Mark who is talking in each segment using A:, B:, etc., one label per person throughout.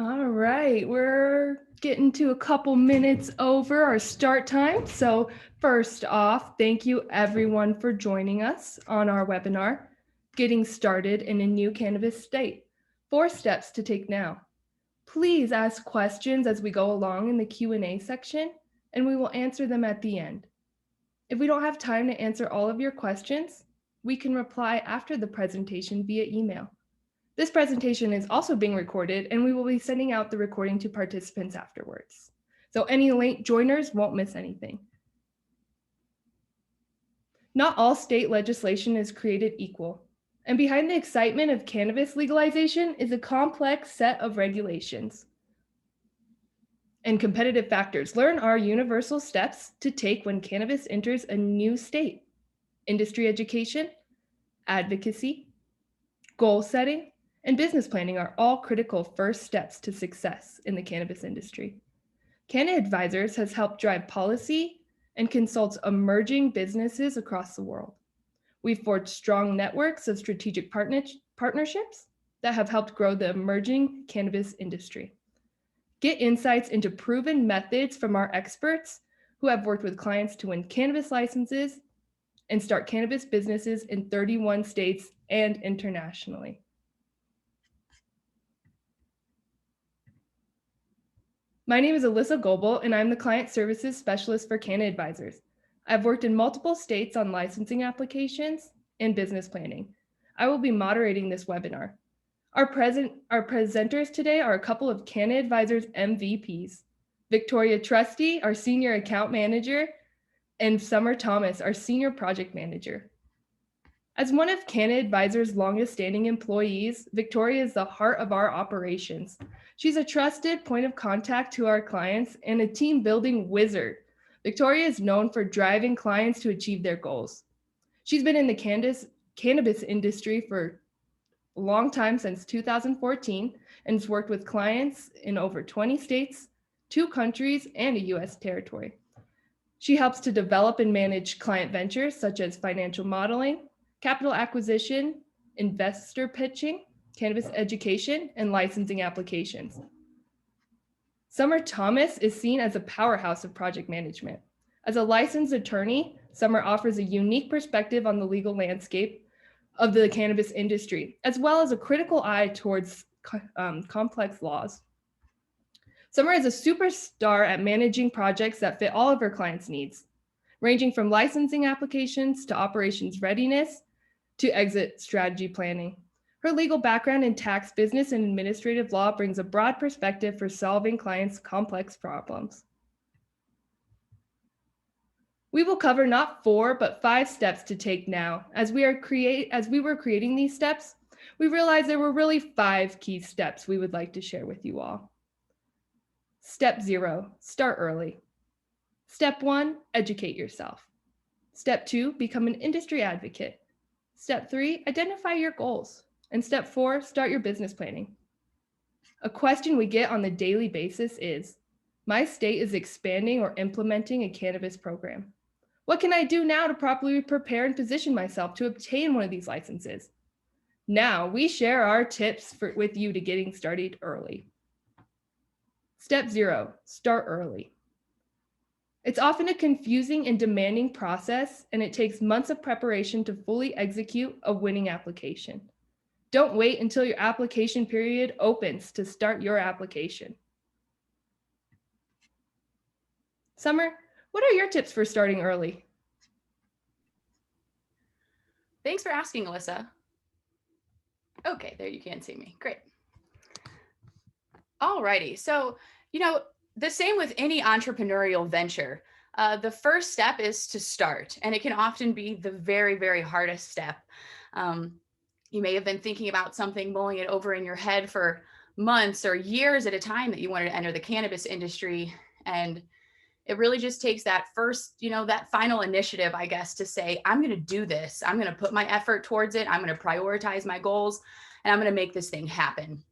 A: All right, we're getting to a couple minutes over our start time. So first off, thank you everyone for joining us on our webinar, Getting Started in a New Cannabis State. 4 steps to take now. Please ask questions as we go along in the Q&A section, and we will answer them at the end. If we don't have time to answer all of your questions, we can reply after the presentation via email. This presentation is also being recorded, and we will be sending out the recording to participants afterwards. So any late joiners won't miss anything. Not all state legislation is created equal, and behind the excitement of cannabis legalization is a complex set of regulations and competitive factors. Learn our universal steps to take when cannabis enters a new state. Industry education, advocacy, goal setting, and business planning are all critical first steps to success in the cannabis industry. Canna Advisors has helped drive policy and consults emerging businesses across the world. We've forged strong networks of strategic partnerships that have helped grow the emerging cannabis industry. Get insights into proven methods from our experts who have worked with clients to win cannabis licenses and start cannabis businesses in 31 states and internationally. My name is Alyssa Goebel, and I'm the Client Services Specialist for Canna Advisors. I've worked in multiple states on licensing applications and business planning. I will be moderating this webinar. Our presenters today are a couple of Canna Advisors MVPs, Victoria Trusty, our Senior Account Manager, and Summer Thomas, our Senior Project Manager. As one of Canna Advisors' longest standing employees, Victoria is the heart of our operations. She's a trusted point of contact to our clients and a team building wizard. Victoria is known for driving clients to achieve their goals. She's been in the cannabis industry for a long time, since 2014, and has worked with clients in over 20 states, 2 countries, and a US territory. She helps to develop and manage client ventures such as financial modeling, capital acquisition, investor pitching, cannabis education, and licensing applications. Summer Thomas is seen as a powerhouse of project management. As a licensed attorney, Summer offers a unique perspective on the legal landscape of the cannabis industry, as well as a critical eye towards complex laws. Summer is a superstar at managing projects that fit all of her clients' needs, ranging from licensing applications to operations readiness to exit strategy planning. Her legal background in tax, business, and administrative law brings a broad perspective for solving clients' complex problems. We will cover not 4, but 5 steps to take now. As we were creating these steps, we realized there were really 5 key steps we would like to share with you all. Step 0, start early. Step 1, educate yourself. Step 2, become an industry advocate. Step 3, identify your goals. And step 4, start your business planning. A question we get on a daily basis is, my state is expanding or implementing a cannabis program. What can I do now to properly prepare and position myself to obtain one of these licenses? Now we share our tips with you to getting started early. Step 0, start early. It's often a confusing and demanding process, and it takes months of preparation to fully execute a winning application. Don't wait until your application period opens to start your application. Summer, what are your tips for starting early?
B: Thanks for asking, Alyssa. Okay, there you can see me. Great. Alrighty, so, the same with any entrepreneurial venture. The first step is to start, and it can often be the very, very hardest step. You may have been thinking about something, mulling it over in your head for months or years at a time that you wanted to enter the cannabis industry. And it really just takes that first, that final initiative, I guess, to say, I'm going to do this. I'm going to put my effort towards it. I'm going to prioritize my goals, and I'm going to make this thing happen.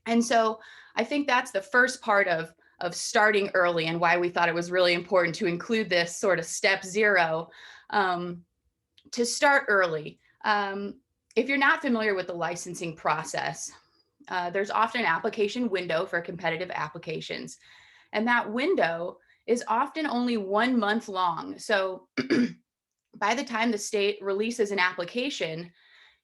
B: And so I think that's the first part of starting early, and why we thought it was really important to include this sort of step 0 to start early. If you're not familiar with the licensing process, There's often an application window for competitive applications, and that window is often only 1 month long. So by the time the state releases an application,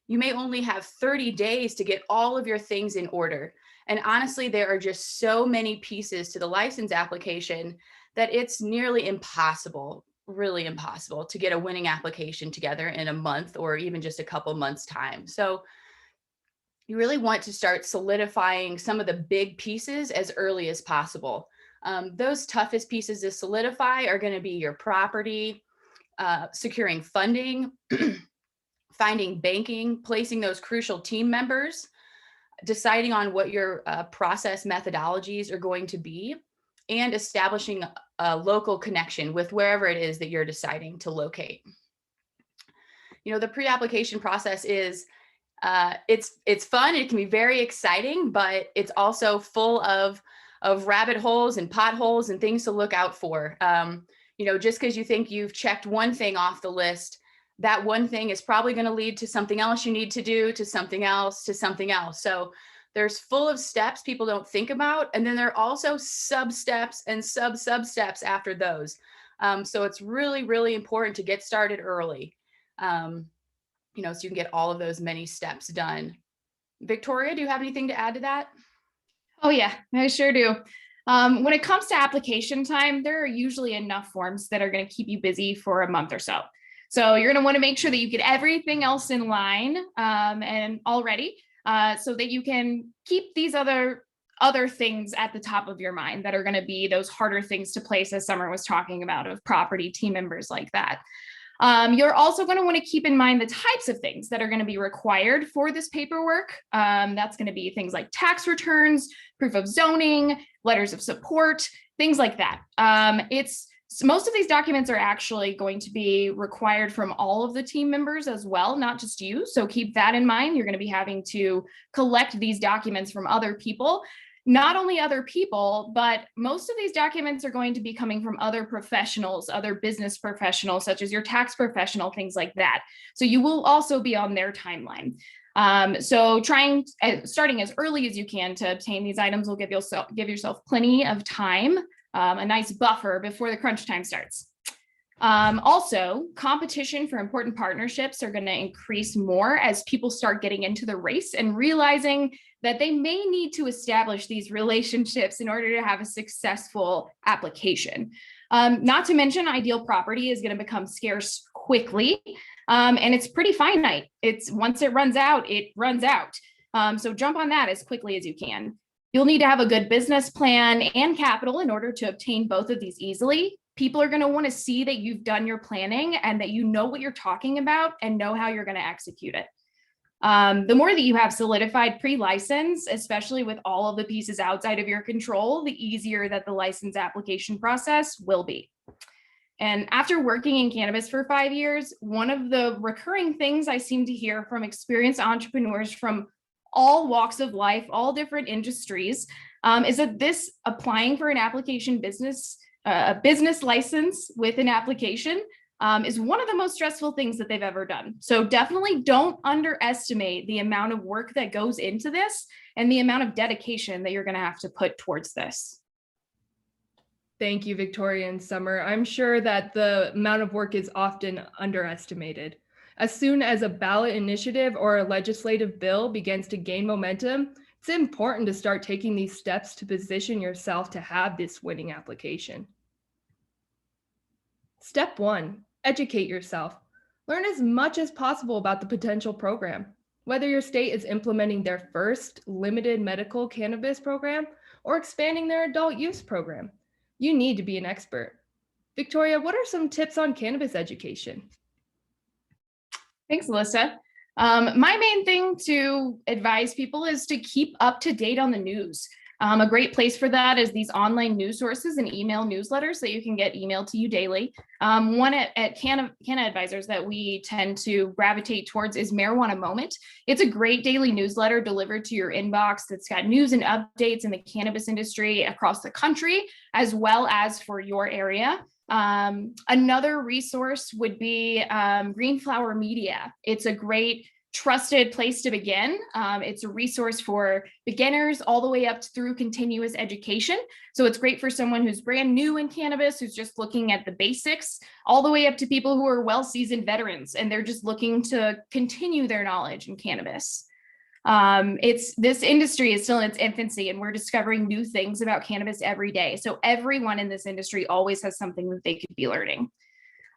B: you may only have 30 days to get all of your things in order. And honestly, there are just so many pieces to the license application that it's nearly impossible, really impossible, to get a winning application together in a month or even just a couple months' time. So you really want to start solidifying some of the big pieces as early as possible. Those toughest pieces to solidify are going to be your property, securing funding, finding banking, placing those crucial team members, deciding on what your process methodologies are going to be, and establishing a local connection with wherever it is that you're deciding to locate. You know, the pre-application process is it's fun. It can be very exciting, but it's also full of rabbit holes and potholes and things to look out for. You know, just because you think you've checked one thing off the list, that one thing is probably going to lead to something else you need to do, to something else, to something else. So there's full of steps people don't think about. And then there are also sub steps and sub steps after those. So it's really, really important to get started early, you know, so you can get all of those many steps done. Victoria, do you have anything to add to that?
C: Oh yeah, I sure do. When it comes to application time, there are usually enough forms that are going to keep you busy for a month or so. So you're going to want to make sure that you get everything else in line and already, so that you can keep these other things at the top of your mind that are going to be those harder things to place, as Summer was talking about, of property, team members, like that. You're also going to want to keep in mind the types of things that are going to be required for this paperwork. That's going to be things like tax returns, proof of zoning, letters of support, things like that. Most of these documents are actually going to be required from all of the team members as well, not just you. So keep that in mind. You're going to be having to collect these documents from other people. Not only other people, but most of these documents are going to be coming from other professionals, other business professionals, such as your tax professional, things like that. So you will also be on their timeline. So starting as early as you can to obtain these items will give yourself plenty of time, a nice buffer before the crunch time starts. Also, competition for important partnerships are going to increase more as people start getting into the race and realizing that they may need to establish these relationships in order to have a successful application. Not to mention, ideal property is going to become scarce quickly, and it's pretty finite. Once it runs out, it runs out. So jump on that as quickly as you can. You'll need to have a good business plan and capital in order to obtain both of these easily. People are going to want to see that you've done your planning and that you know what you're talking about and know how you're going to execute it. The more that you have solidified pre-license, especially with all of the pieces outside of your control, the easier that the license application process will be. And after working in cannabis for 5 years, one of the recurring things I seem to hear from experienced entrepreneurs from all walks of life, all different industries, is that this applying for an application a business license with an application is one of the most stressful things that they've ever done. So definitely don't underestimate the amount of work that goes into this and the amount of dedication that you're going to have to put towards this.
A: Thank you, Victoria and Summer. I'm sure that the amount of work is often underestimated. As soon as a ballot initiative or a legislative bill begins to gain momentum, it's important to start taking these steps to position yourself to have this winning application. Step 1, educate yourself. Learn as much as possible about the potential program. Whether your state is implementing their first limited medical cannabis program or expanding their adult use program, you need to be an expert. Victoria, what are some tips on cannabis education?
C: Thanks, Alyssa. My main thing to advise people is to keep up to date on the news. A great place for that is these online news sources and email newsletters that you can get emailed to you daily. One at Canna Advisors that we tend to gravitate towards is Marijuana Moment. It's a great daily newsletter delivered to your inbox that's got news and updates in the cannabis industry across the country, as well as for your area. Another resource would be Green Flower Media. It's a great trusted place to begin. It's a resource for beginners all the way up through continuous education. So it's great for someone who's brand new in cannabis, who's just looking at the basics, all the way up to people who are well-seasoned veterans, and they're just looking to continue their knowledge in cannabis. This industry is still in its infancy, and we're discovering new things about cannabis every day. So everyone in this industry always has something that they could be learning.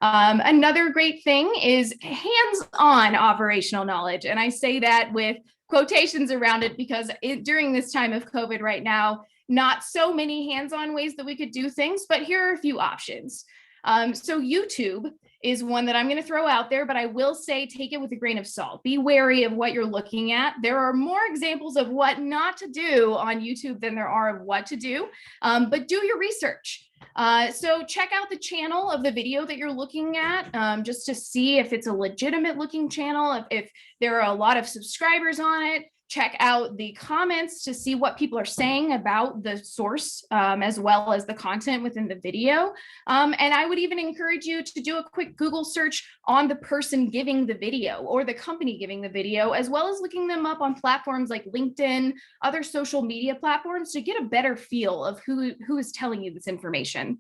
C: Another great thing is hands-on operational knowledge. And I say that with quotations around it because during this time of COVID right now, not so many hands-on ways that we could do things, but here are a few options. So YouTube is one that I'm going to throw out there, but I will say take it with a grain of salt. Be wary of what you're looking at. There are more examples of what not to do on YouTube than there are of what to do, but do your research. So check out the channel of the video that you're looking at, just to see if it's a legitimate looking channel, if there are a lot of subscribers on it. Check out the comments to see what people are saying about the source, as well as the content within the video. And I would even encourage you to do a quick Google search on the person giving the video or the company giving the video, as well as looking them up on platforms like LinkedIn, other social media platforms, to get a better feel of who is telling you this information.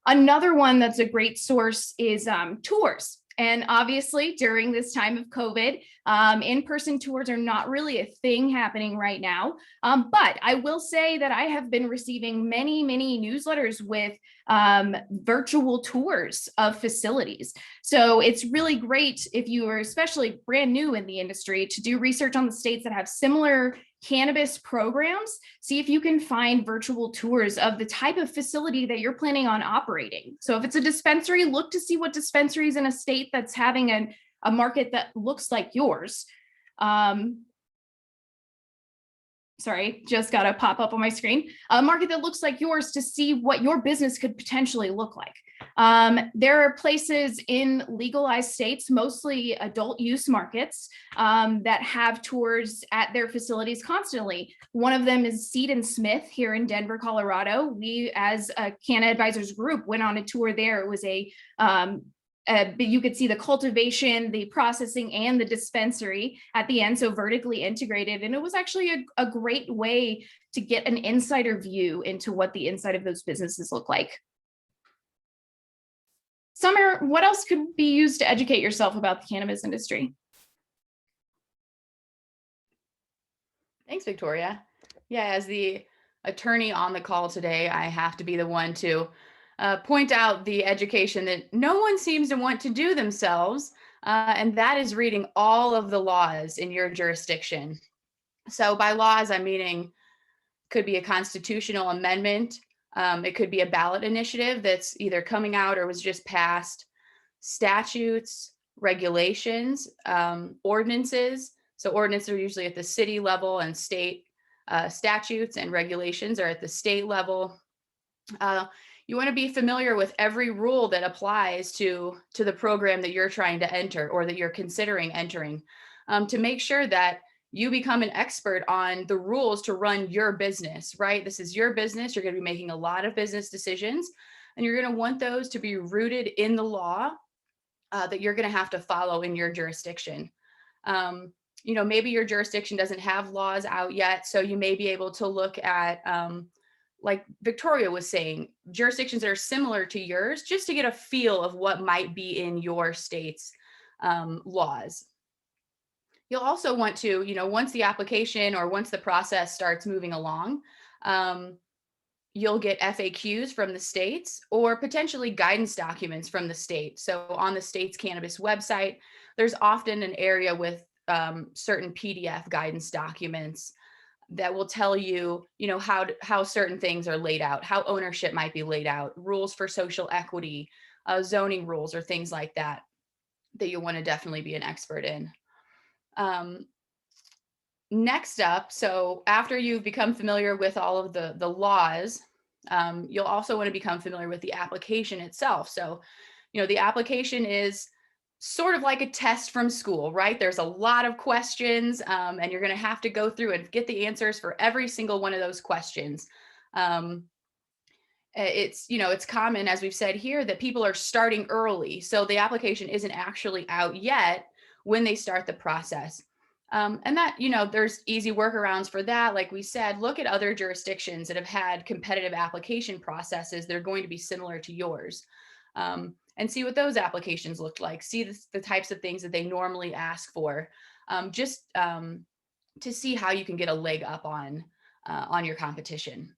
C: Another one that's a great source is tours. And obviously, during this time of COVID, in-person tours are not really a thing happening right now. But I will say that I have been receiving many newsletters with virtual tours of facilities. So it's really great if you are especially brand new in the industry to do research on the states that have similar cannabis programs. See if you can find virtual tours of the type of facility that you're planning on operating. So if it's a dispensary, look to see what dispensaries in a state that's having a market that looks like yours. Sorry, just got a pop up on my screen. A market that looks like yours to see what your business could potentially look like. There are places in legalized states, mostly adult use markets, that have tours at their facilities constantly. One of them is Seed & Smith here in Denver, Colorado. We, as a Canna Advisors group, went on a tour there. It was you could see the cultivation, the processing, and the dispensary at the end, so vertically integrated. And it was actually a great way to get an insider view into what the inside of those businesses look like. Summer, what else could be used to educate yourself about the cannabis industry?
B: Thanks, Victoria. Yeah, as the attorney on the call today, I have to be the one to point out the education that no one seems to want to do themselves, and that is reading all of the laws in your jurisdiction. So by laws, I'm meaning could be a constitutional amendment. It could be a ballot initiative that's either coming out or was just passed, statutes, regulations, ordinances. So ordinances are usually at the city level, and state statutes and regulations are at the state level. You want to be familiar with every rule that applies to the program that you're trying to enter or that you're considering entering, to make sure that you become an expert on the rules to run your business, right? This is your business. You're going to be making a lot of business decisions, and you're going to want those to be rooted in the law that you're going to have to follow in your jurisdiction. Maybe your jurisdiction doesn't have laws out yet, so you may be able to look at, like Victoria was saying, jurisdictions that are similar to yours, just to get a feel of what might be in your state's laws. You'll also want to, once the application or once the process starts moving along, you'll get FAQs from the states or potentially guidance documents from the state. So on the state's cannabis website, there's often an area with certain PDF guidance documents that will tell you, how certain things are laid out, how ownership might be laid out, rules for social equity, zoning rules, or things like that you want to definitely be an expert in. Next up, so after you've become familiar with all of the laws, you'll also want to become familiar with the application itself. So, the application is sort of like a test from school, right? There's a lot of questions, and you're going to have to go through and get the answers for every single one of those questions. It's common, as we've said here, that people are starting early. So the application isn't actually out yet when they start the process. And that, there's easy workarounds for that. Like we said, look at other jurisdictions that have had competitive application processes that are going to be similar to yours, and see what those applications look like. See the types of things that they normally ask for, just to see how you can get a leg up on your competition.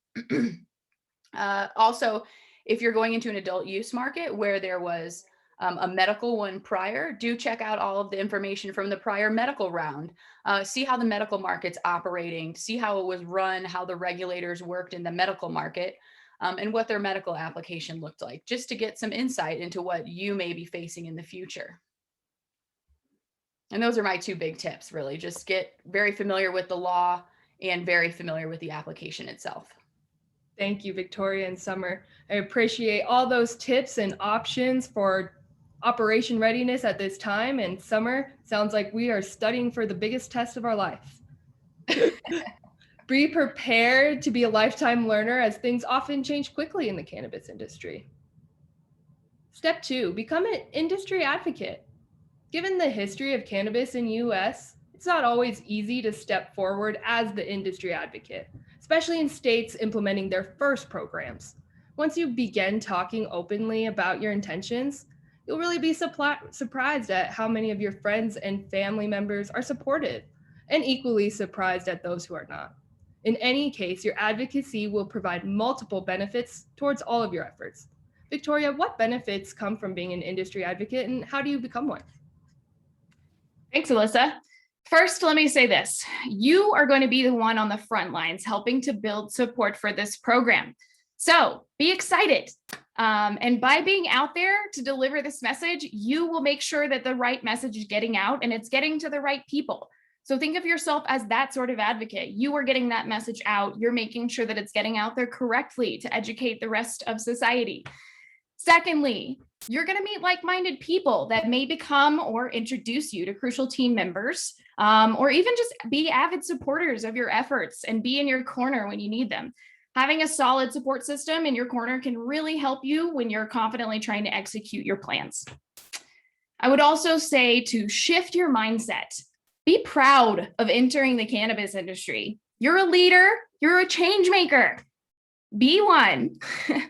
B: Also, if you're going into an adult use market where there was a medical one prior, do check out all of the information from the prior medical round. See how the medical market's operating, see how it was run, how the regulators worked in the medical market, and what their medical application looked like, just to get some insight into what you may be facing in the future. And those are my two big tips, really. Just get very familiar with the law and very familiar with the application itself.
A: Thank you, Victoria and Summer. I appreciate all those tips and options for operation readiness at this time. And Summer, sounds like we are studying for the biggest test of our life. Be prepared to be a lifetime learner, as things often change quickly in the cannabis industry. Step 2, become an industry advocate. Given the history of cannabis in US, it's not always easy to step forward as the industry advocate, especially in states implementing their first programs. Once you begin talking openly about your intentions, you'll really be surprised at how many of your friends and family members are supportive, and equally surprised at those who are not. In any case, your advocacy will provide multiple benefits towards all of your efforts. Victoria, what benefits come from being an industry advocate, and how do you become one?
C: Thanks, Alyssa. First, let me say this. You are going to be the one on the front lines helping to build support for this program. So be excited. And by being out there to deliver this message, you will make sure that the right message is getting out and it's getting to the right people. So think of yourself as that sort of advocate. You are getting that message out. You're making sure that it's getting out there correctly to educate the rest of society. Secondly, you're going to meet like-minded people that may become or introduce you to crucial team members, or even just be avid supporters of your efforts and be in your corner when you need them. Having a solid support system in your corner can really help you when you're confidently trying to execute your plans. I would also say to shift your mindset. Be proud of entering the cannabis industry. You're a leader. You're a change maker. Be one.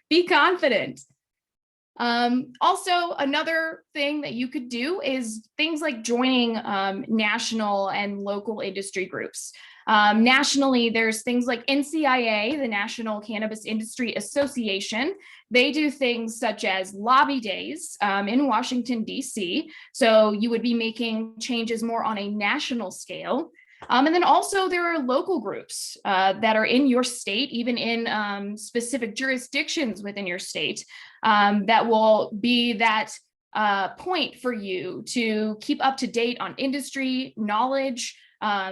C: Be confident. Also, another thing that you could do is things like joining national and local industry groups. Nationally, there's things like NCIA, the National Cannabis Industry Association. They do things such as lobby days in Washington, D.C. So you would be making changes more on a national scale. And then also there are local groups that are in your state, even in specific jurisdictions within your state, that will be that point for you to keep up to date on industry knowledge,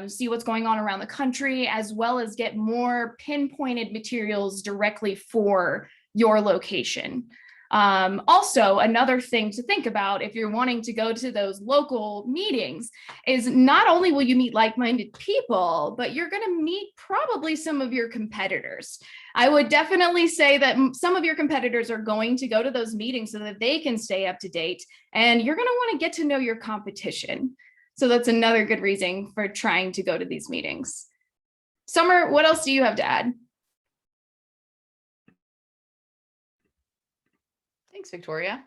C: see what's going on around the country, as well as get more pinpointed materials directly for your location. Also, another thing to think about if you're wanting to go to those local meetings is not only will you meet like-minded people, but you're going to meet probably some of your competitors. I would definitely say that some of your competitors are going to go to those meetings so that they can stay up to date, and you're going to want to get to know your competition. So that's another good reason for trying to go to these meetings. Summer, what else do you have to add?
B: Thanks, Victoria.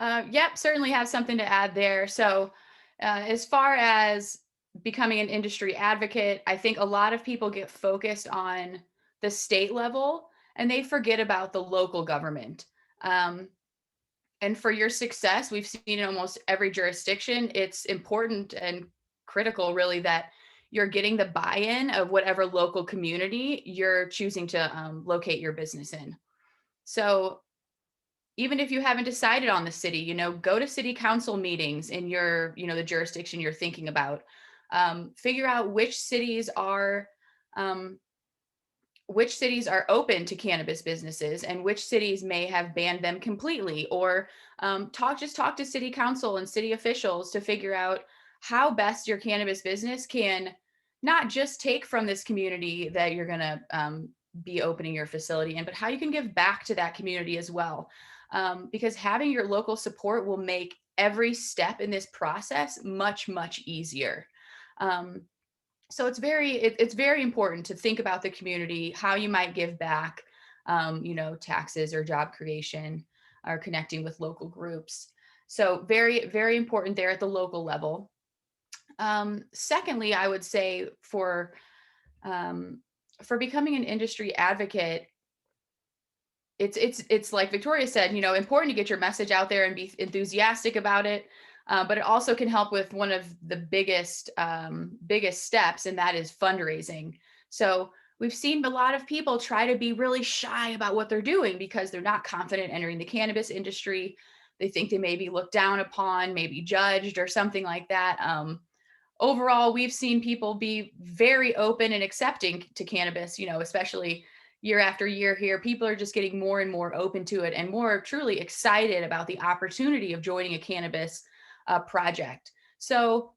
B: Yep, certainly have something to add there. So as far as becoming an industry advocate, I think a lot of people get focused on the state level and they forget about the local government. And for your success, we've seen in almost every jurisdiction, it's important and critical really that you're getting the buy-in of whatever local community you're choosing to locate your business in. So even if you haven't decided on the city, go to city council meetings in your, the jurisdiction you're thinking about. Figure out which cities are open to cannabis businesses and which cities may have banned them completely, or talk to city council and city officials to figure out how best your cannabis business can not just take from this community that you're going to be opening your facility in, but how you can give back to that community as well. Because having your local support will make every step in this process much, much easier. So it's very important to think about the community, how you might give back, taxes or job creation, or connecting with local groups. So very, very important there at the local level. Secondly, I would say for becoming an industry advocate, it's like Victoria said, important to get your message out there and be enthusiastic about it. But it also can help with one of the biggest steps, and that is fundraising. So we've seen a lot of people try to be really shy about what they're doing because they're not confident entering the cannabis industry. They think they may be looked down upon, maybe judged or something like that. Overall, we've seen people be very open and accepting to cannabis, especially year after year here. People are just getting more and more open to it and more truly excited about the opportunity of joining a cannabis project. So,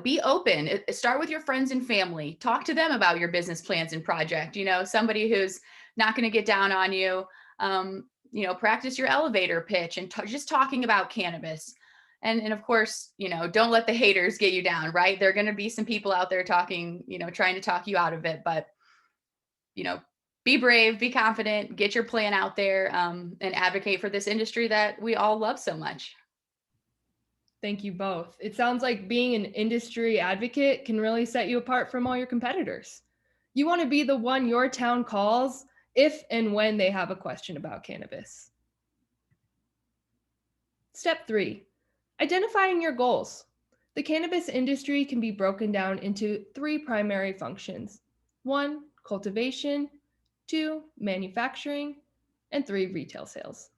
B: be open. Start with your friends and family. Talk to them about your business plans and project. Somebody who's not going to get down on you. Practice your elevator pitch and just talking about cannabis. And of course, don't let the haters get you down, right? There are going to be some people out there talking, trying to talk you out of it, but, be brave, be confident, get your plan out there, and advocate for this industry that we all love so much.
A: Thank you both. It sounds like being an industry advocate can really set you apart from all your competitors. You want to be the one your town calls if and when they have a question about cannabis. Step 3, identifying your goals. The cannabis industry can be broken down into 3 primary functions. 1, cultivation, 2, manufacturing, and 3, retail sales.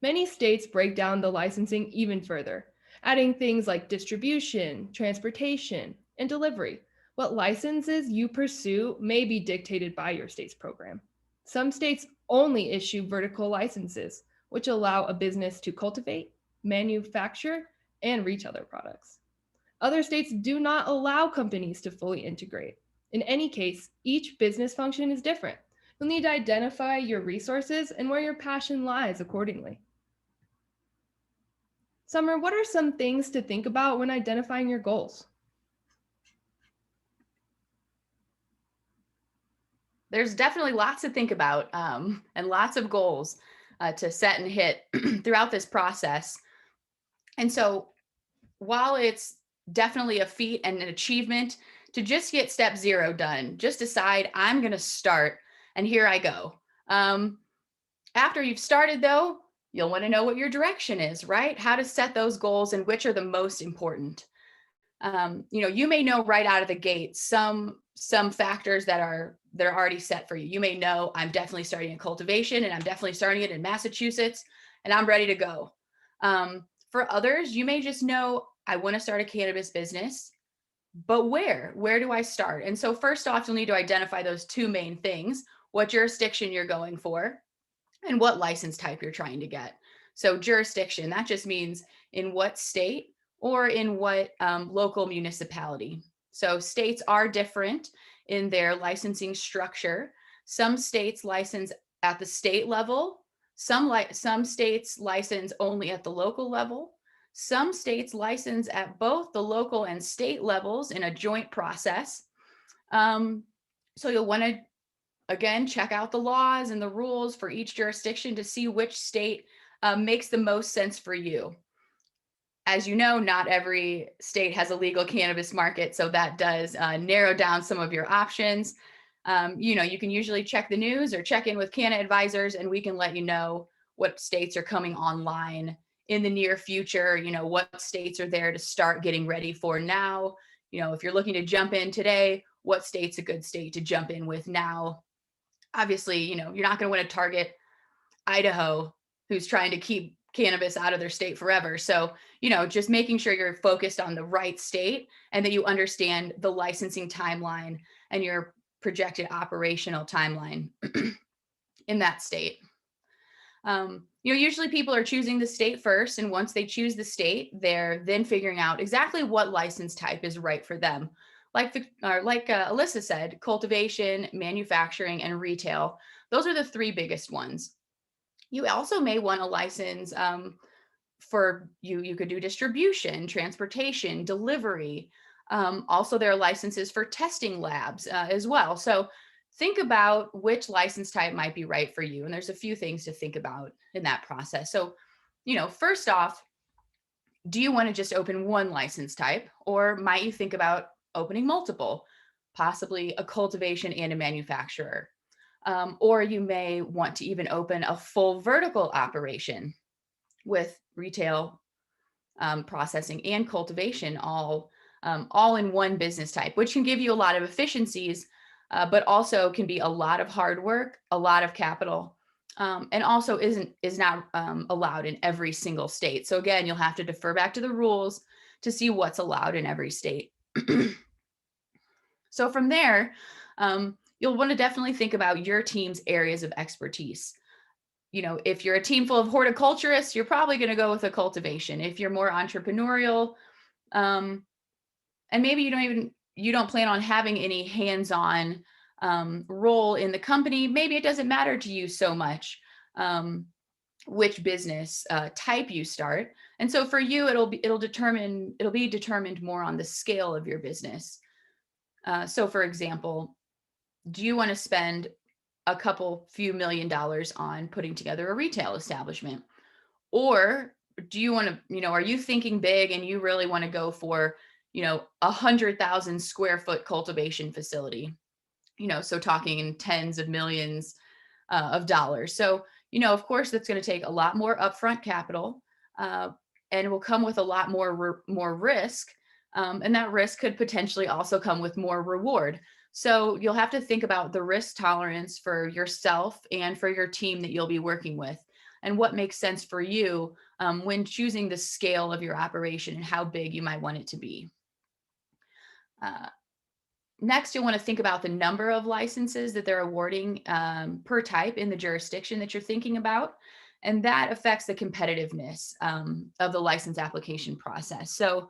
A: Many states break down the licensing even further, adding things like distribution, transportation, and delivery. What licenses you pursue may be dictated by your state's program. Some states only issue vertical licenses, which allow a business to cultivate, manufacture, and retail their products. Other states do not allow companies to fully integrate. In any case, each business function is different. You'll need to identify your resources and where your passion lies accordingly. Summer, what are some things to think about when identifying your goals?
B: There's definitely lots to think about, and lots of goals to set and hit throughout this process. And so while it's definitely a feat and an achievement to just get step 0 done, just decide I'm going to start and here I go. After you've started though, you'll want to know what your direction is, right? How to set those goals and which are the most important. You may know right out of the gate some factors that are already set for you. You may know I'm definitely starting in cultivation and I'm definitely starting it in Massachusetts and I'm ready to go. For others, you may just know I want to start a cannabis business, but where do I start? And so first off, you'll need to identify those 2 main things: what jurisdiction you're going for and what license type you're trying to get. So jurisdiction, that just means in what state or in what local municipality. So states are different in their licensing structure. Some states license at the state level. Some states license only at the local level. Some states license at both the local and state levels in a joint process. So you'll want to, again, check out the laws and the rules for each jurisdiction to see which state makes the most sense for you. As you know, not every state has a legal cannabis market, so that does narrow down some of your options. You can usually check the news or check in with Canna advisors, and we can let you know what states are coming online in the near future, what states are there to start getting ready for now. If you're looking to jump in today, what state's a good state to jump in with now? Obviously, you're not going to want to target Idaho, who's trying to keep cannabis out of their state forever. So, just making sure you're focused on the right state and that you understand the licensing timeline and your projected operational timeline in that state. Usually people are choosing the state first, and once they choose the state, they're then figuring out exactly what license type is right for them. Like Alyssa said, cultivation, manufacturing, and retail. Those are the 3 biggest ones. You also may want a license for you could do distribution, transportation, delivery. Also, there are licenses for testing labs as well. So think about which license type might be right for you. And there's a few things to think about in that process. So, first off, do you want to just open one license type, or might you think about opening multiple, possibly a cultivation and a manufacturer? Or you may want to even open a full vertical operation with retail, processing, and cultivation all in one business type, which can give you a lot of efficiencies, but also can be a lot of hard work, a lot of capital, and also is not allowed in every single state. So again, you'll have to defer back to the rules to see what's allowed in every state. So from there, you'll want to definitely think about your team's areas of expertise. If you're a team full of horticulturists, you're probably going to go with a cultivation. If you're more entrepreneurial, and maybe you don't plan on having any hands-on role in the company, maybe it doesn't matter to you so much which business type you start. And so for you, it'll be determined more on the scale of your business. So for example, do you want to spend a few $1 million on putting together a retail establishment? Or do you want to, are you thinking big and you really want to go for, 100,000 square foot cultivation facility? So talking in tens of millions of dollars. So, of course, that's going to take a lot more upfront capital, and will come with a lot more risk. And that risk could potentially also come with more reward. So you'll have to think about the risk tolerance for yourself and for your team that you'll be working with, and what makes sense for you when choosing the scale of your operation and how big you might want it to be. Next, you'll want to think about the number of licenses that they're awarding per type in the jurisdiction that you're thinking about. And that affects the competitiveness of the license application process. So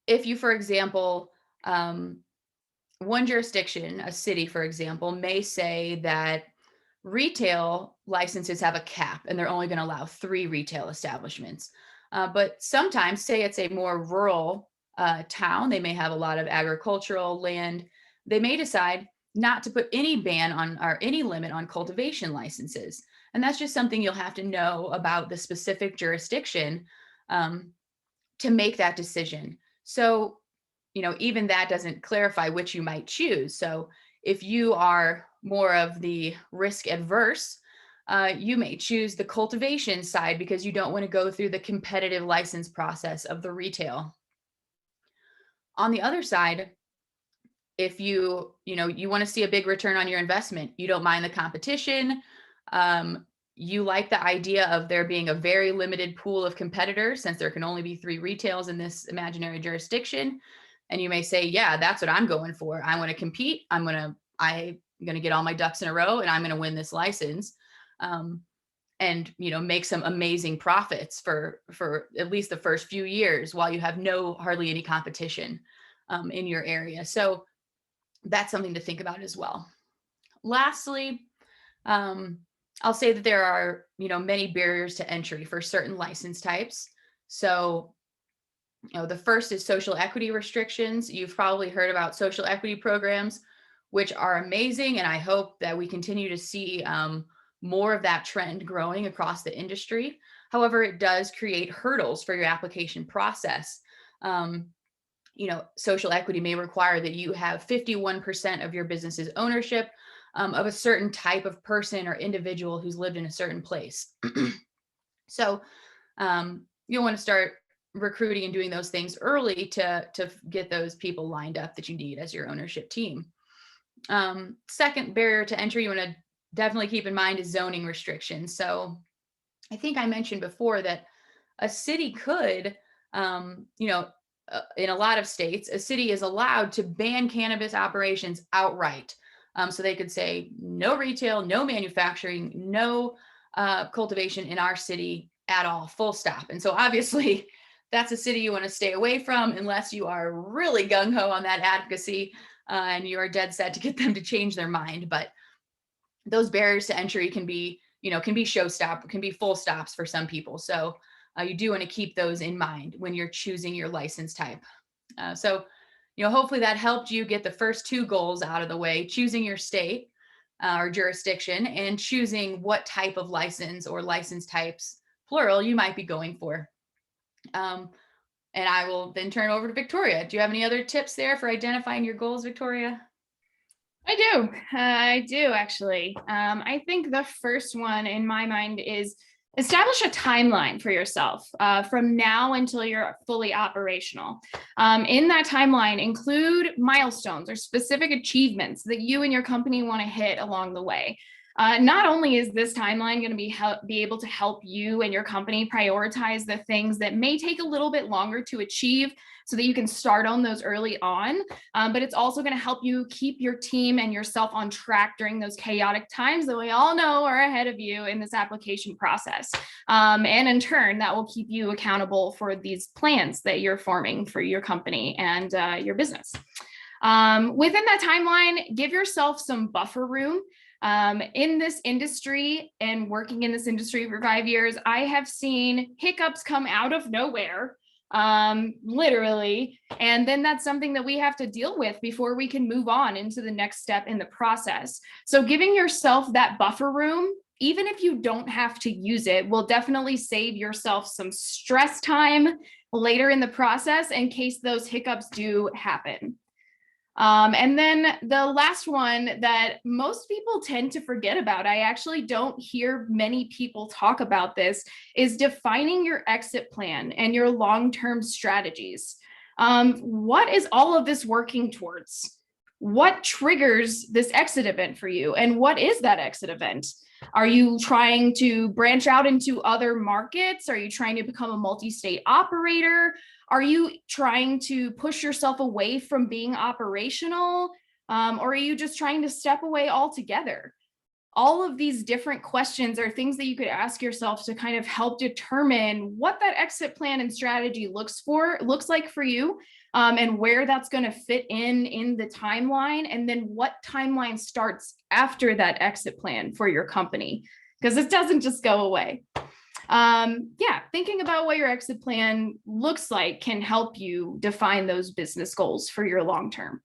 B: if you, for example, one jurisdiction, a city, for example, may say that retail licenses have a cap and they're only going to allow 3 retail establishments. But sometimes, say it's a more rural town, they may have a lot of agricultural land. They may decide not to put any ban on or any limit on cultivation licenses. And that's just something you'll have to know about the specific jurisdiction to make that decision. So, even that doesn't clarify which you might choose. So if you are more of the risk adverse, you may choose the cultivation side because you don't want to go through the competitive license process of the retail. On the other side, if you want to see a big return on your investment, you don't mind the competition, you like the idea of there being a very limited pool of competitors since there can only be 3 retails in this imaginary jurisdiction. And you may say, yeah, that's what I'm going for. I want to compete. I'm going to get all my ducks in a row and I'm going to win this license. And, make some amazing profits for at least the first few years while you have hardly any competition in your area. So that's something to think about as well. Lastly, I'll say that there are, many barriers to entry for certain license types. So, the first is social equity restrictions. You've probably heard about social equity programs, which are amazing. And I hope that we continue to see more of that trend growing across the industry. However, it does create hurdles for your application process. Social equity may require that you have 51% of your business's ownership of a certain type of person or individual who's lived in a certain place. So you'll want to start recruiting and doing those things early to get those people lined up that you need as your ownership team. Second barrier to entry you want to definitely keep in mind is zoning restrictions. So I think I mentioned before that a city could, in a lot of states, a city is allowed to ban cannabis operations outright. So they could say no retail, no manufacturing, no cultivation in our city at all, full stop. And so obviously that's a city you want to stay away from unless you are really gung-ho on that advocacy and you are dead set to get them to change their mind. But those barriers to entry can be, can be showstop, can be full stops for some people. So you do want to keep those in mind when you're choosing your license type. So hopefully that helped you get the first two goals out of the way, choosing your state or jurisdiction and choosing what type of license or license types, plural, you might be going for. And I will then turn over to Victoria. Do you have any other tips there for identifying your goals, Victoria?
C: I do actually. I think the first one in my mind is establish a timeline for yourself from now until you're fully operational. In that timeline, include milestones or specific achievements that you and your company want to hit along the way. Not only is this timeline going to be able to help you and your company prioritize the things that may take a little bit longer to achieve so that you can start on those early on, but it's also going to help you keep your team and yourself on track during those chaotic times that we all know are ahead of you in this application process. And in turn, that will keep you accountable for these plans that you're forming for your company and your business. Within that timeline, give yourself some buffer room. In this industry and working in this industry for 5 years, I have seen hiccups come out of nowhere, literally. And then that's something that we have to deal with before we can move on into the next step in the process. So giving yourself that buffer room, even if you don't have to use it, will definitely save yourself some stress time later in the process in case those hiccups do happen. And then the last one that most people tend to forget about, I actually don't hear many people talk about this, is defining your exit plan and your long-term strategies. What is all of this working towards? What triggers this exit event for you? And what is that exit event? Are you trying to branch out into other markets? Are you trying to become a multi-state operator? Are you trying to push yourself away from being operational? Or are you just trying to step away altogether? All of these different questions are things that you could ask yourself to kind of help determine what that exit plan and strategy looks like for you, and where that's going to fit in the timeline, and then what timeline starts after that exit plan for your company, because it doesn't just go away. Thinking about what your exit plan looks like can help you define those business goals for your long term.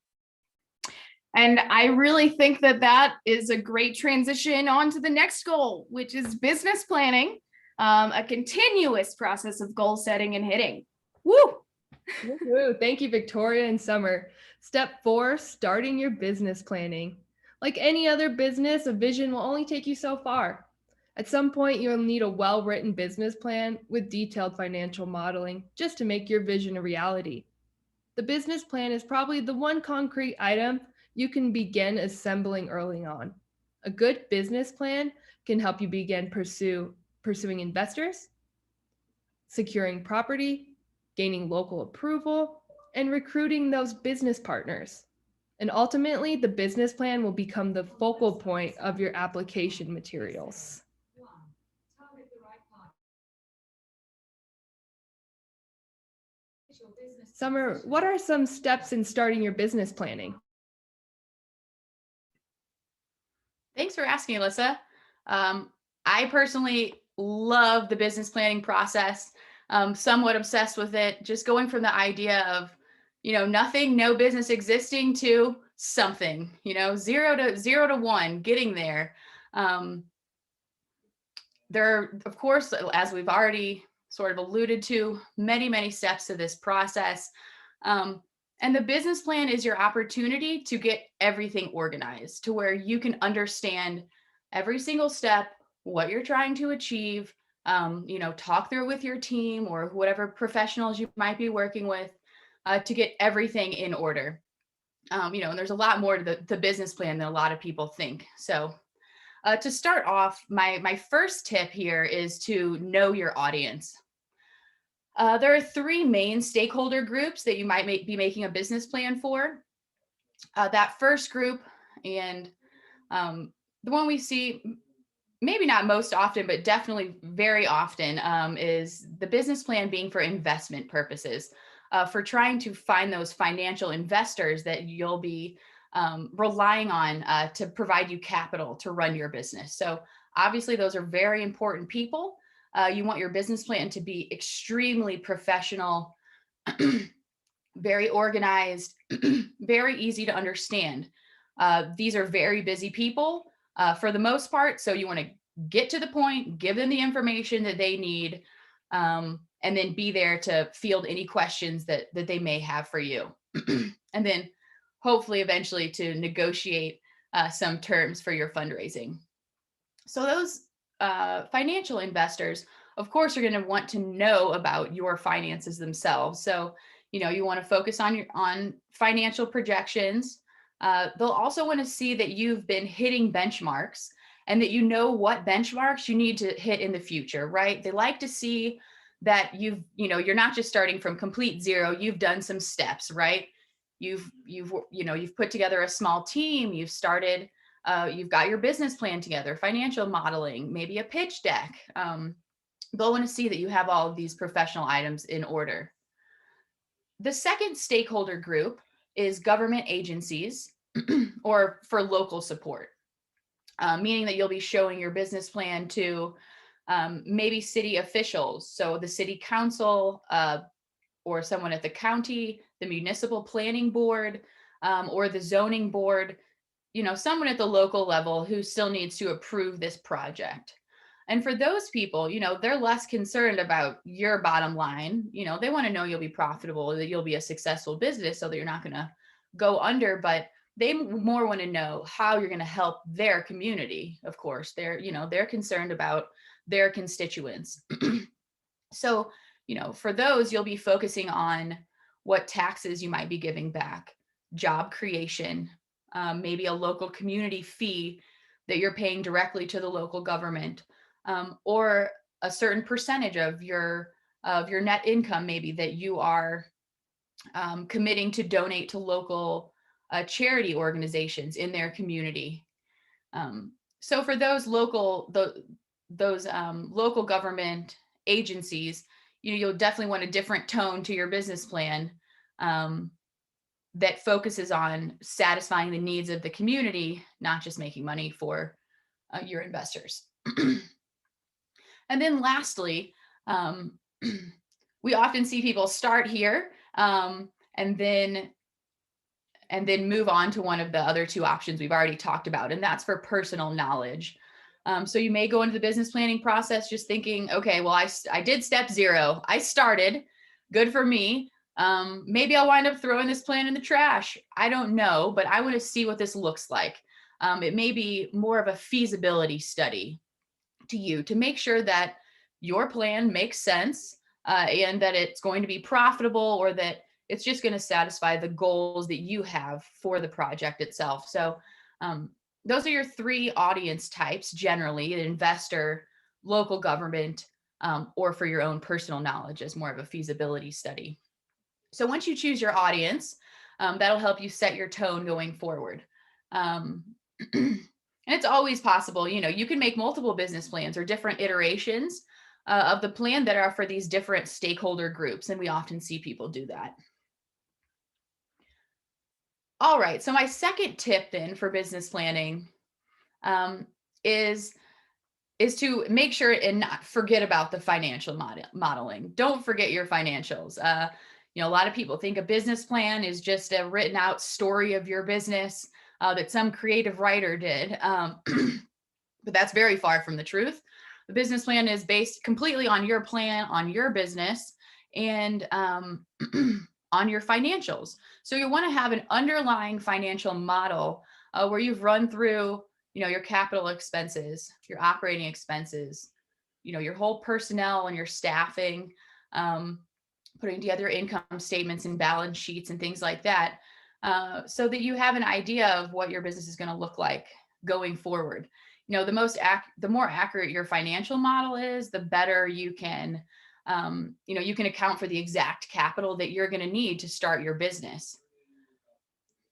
C: And I really think that that is a great transition on to the next goal, which is business planning, a continuous process of goal setting and hitting. Woo!
A: Woo-hoo. Thank you, Victoria and Summer. Step 4, starting your business planning. Like any other business, a vision will only take you so far. At some point, you'll need a well-written business plan with detailed financial modeling just to make your vision a reality. The business plan is probably the one concrete item you can begin assembling early on. A good business plan can help you begin pursuing investors, securing property, gaining local approval, and recruiting those business partners. And ultimately, the business plan will become the focal point of your application materials. Summer, what are some steps in starting your business planning?
B: Thanks for asking, Alyssa. I personally love the business planning process. Somewhat obsessed with it, just going from the idea of, nothing, no business existing to something, zero to one, getting there. There are, of course, as we've already sort of alluded to, many, many steps to this process. And the business plan is your opportunity to get everything organized to where you can understand every single step, what you're trying to achieve, talk through it with your team or whatever professionals you might be working with to get everything in order. And there's a lot more to the business plan than a lot of people think. So to start off, my first tip here is to know your audience. There are 3 main stakeholder groups that you might be making a business plan for. That first group, and the one we see maybe not most often, but definitely very often, is the business plan being for investment purposes, for trying to find those financial investors that you'll be relying on to provide you capital to run your business. So Obviously, those are very important people. You want your business plan to be extremely professional, very organized, very easy to understand. These are very busy people for the most part. So you want to get to the point, give them the information that they need, and then be there to field any questions that they may have for you. And then hopefully eventually to negotiate some terms for your fundraising. So those financial investors, of course, are going to want to know about your finances themselves. So, you want to focus on financial projections. They'll also want to see that you've been hitting benchmarks and that you know what benchmarks you need to hit in the future, right? They like to see that you're not just starting from complete zero. You've done some steps, right? You've put together a small team. You've started. You've got your business plan together, financial modeling, maybe a pitch deck. They'll want to see that you have all of these professional items in order. The second stakeholder group is government agencies or for local support, meaning that you'll be showing your business plan to maybe city officials. So the city council or someone at the county, the municipal planning board, or the zoning board, someone at the local level who still needs to approve this project. And for those people, they're less concerned about your bottom line. They want to know you'll be profitable, that you'll be a successful business so that you're not going to go under, but they more want to know how you're going to help their community. Of course, they're concerned about their constituents. So, for those, you'll be focusing on what taxes you might be giving back, job creation, maybe a local community fee that you're paying directly to the local government, or a certain percentage of your net income, maybe that you are committing to donate to local charity organizations in their community. So for those local government agencies, you'll definitely want a different tone to your business plan that focuses on satisfying the needs of the community, not just making money for your investors. And then lastly, we often see people start here and then move on to one of the other two options we've already talked about, and that's for personal knowledge. So you may go into the business planning process just thinking, okay, well, I did step 0. I started, good for me. Maybe I'll wind up throwing this plan in the trash. I don't know, but I want to see what this looks like. It may be more of a feasibility study to you to make sure that your plan makes sense and that it's going to be profitable, or that it's just going to satisfy the goals that you have for the project itself. So those are your 3 audience types, generally: an investor, local government, or for your own personal knowledge as more of a feasibility study. So once you choose your audience, that'll help you set your tone going forward. And it's always possible, you can make multiple business plans or different iterations of the plan that are for these different stakeholder groups. And we often see people do that. All right. So my second tip then for business planning is to make sure and not forget about the financial modeling. Don't forget your financials. A lot of people think a business plan is just a written out story of your business that some creative writer did. But that's very far from the truth. The business plan is based completely on your plan, on your business, and on your financials. So you want to have an underlying financial model where you've run through, your capital expenses, your operating expenses, your whole personnel and your staffing, putting together income statements and balance sheets and things like that, so that you have an idea of what your business is going to look like going forward. The more accurate your financial model is, the better you can, you can account for the exact capital that you're going to need to start your business.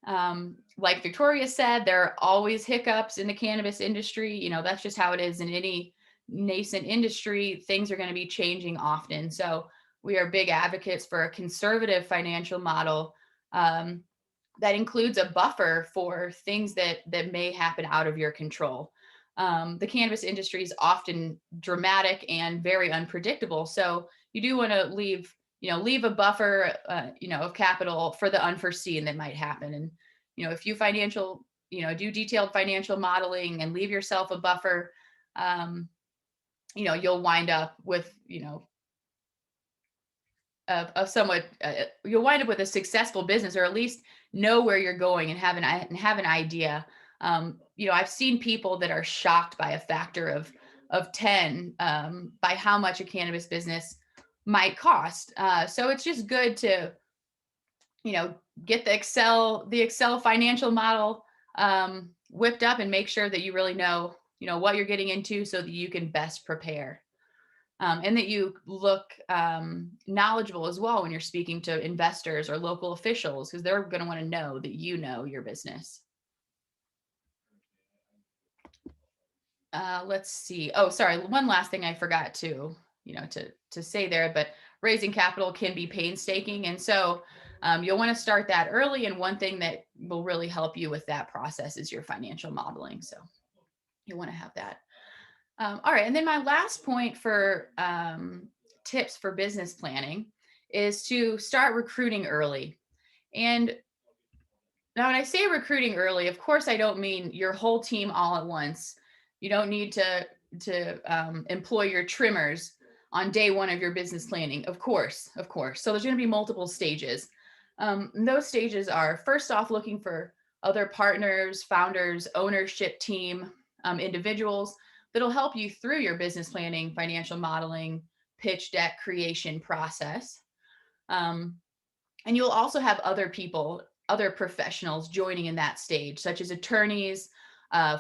B: Like Victoria said, there are always hiccups in the cannabis industry. That's just how it is in any nascent industry. Things are going to be changing often. So we are big advocates for a conservative financial model that includes a buffer for things that may happen out of your control. The cannabis industry is often dramatic and very unpredictable. So you do want to leave a buffer, of capital for the unforeseen that might happen. And, if you do detailed financial modeling and leave yourself a buffer, you'll wind up with, you'll wind up with a successful business, or at least know where you're going and have an idea. I've seen people that are shocked by a factor of 10 by how much a cannabis business might cost. So it's just good to, get the Excel financial model whipped up and make sure that you really know, what you're getting into so that you can best prepare. And that you look knowledgeable as well when you're speaking to investors or local officials, because they're going to want to know that you know your business. Let's see. Oh, sorry. One last thing I forgot to say there, but raising capital can be painstaking. And so you'll want to start that early. And one thing that will really help you with that process is your financial modeling. So you want to have that. All right. And then my last point for tips for business planning is to start recruiting early. And now when I say recruiting early, of course, I don't mean your whole team all at once. You don't need to employ your trimmers on day one of your business planning. Of course. So there's going to be multiple stages. Those stages are, first off, looking for other partners, founders, ownership team, individuals that'll help you through your business planning, financial modeling, pitch deck creation process. And you'll also have other people, other professionals joining in that stage, such as attorneys,